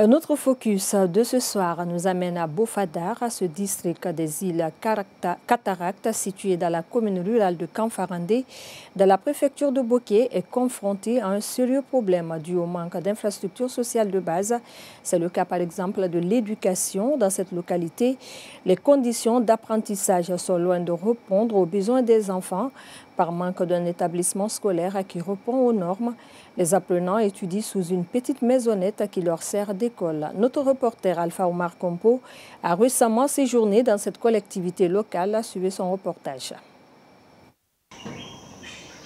Notre focus de ce soir nous amène à Bofadar, à ce district des îles Cataractes situé dans la commune rurale de Kanfarandé, dans la préfecture de Boké, est confronté à un sérieux problème dû au manque d'infrastructures sociales de base. C'est le cas par exemple de l'éducation dans cette localité. Les conditions d'apprentissage sont loin de répondre aux besoins des enfants par manque d'un établissement scolaire qui répond aux normes. Les apprenants étudient sous une petite maisonnette qui leur sert d'école. Notre reporter Alpha Omar Kompo a récemment séjourné dans cette collectivité locale. Suivez son reportage.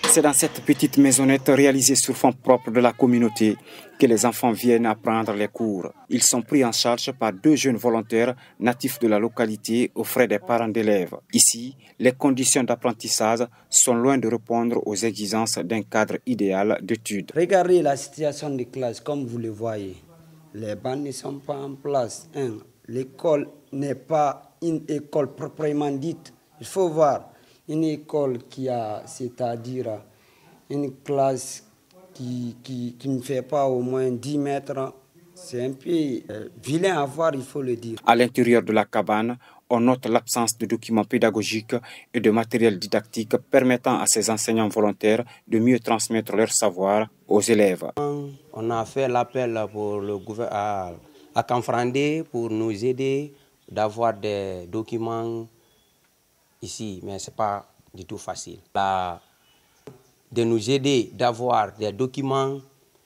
C'est dans cette petite maisonnette réalisée sur fonds propres de la communauté que les enfants viennent apprendre les cours. Ils sont pris en charge par 2 jeunes volontaires natifs de la localité aux frais des parents d'élèves. Ici, les conditions d'apprentissage sont loin de répondre aux exigences d'un cadre idéal d'études. Regardez la situation des classes comme vous le voyez. Les bancs ne sont pas en place. L'école n'est pas une école proprement dite. Il faut voir une école qui a, c'est-à-dire une classe qui ne fait pas au moins 10 mètres. C'est un peu vilain à voir, il faut le dire. À l'intérieur de la cabane, on note l'absence de documents pédagogiques et de matériel didactique permettant à ces enseignants volontaires de mieux transmettre leur savoir aux élèves. On a fait l'appel pour le gouvernement à Kanfarandé pour nous aider d'avoir des documents ici, mais ce n'est pas du tout facile. De nous aider d'avoir des documents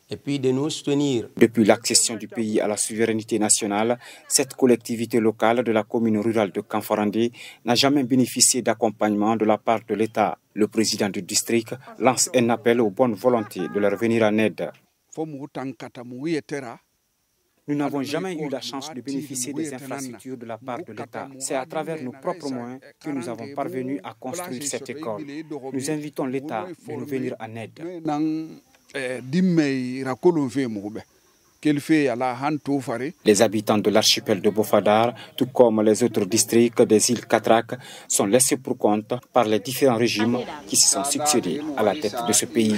et puis de nous soutenir. Depuis l'accession du pays à la souveraineté nationale, cette collectivité locale de la commune rurale de Kanfarandé n'a jamais bénéficié d'accompagnement de la part de l'État. Le président du district lance un appel aux bonnes volontés de leur venir en aide. Nous n'avons jamais eu la chance de bénéficier des infrastructures de la part de l'État. C'est à travers nos propres moyens que nous avons parvenu à construire cette école. Nous invitons l'État de nous venir en aide. Les habitants de l'archipel de Bofadar, tout comme les autres districts des îles Cataractes, sont laissés pour compte par les différents régimes qui se sont succédés à la tête de ce pays.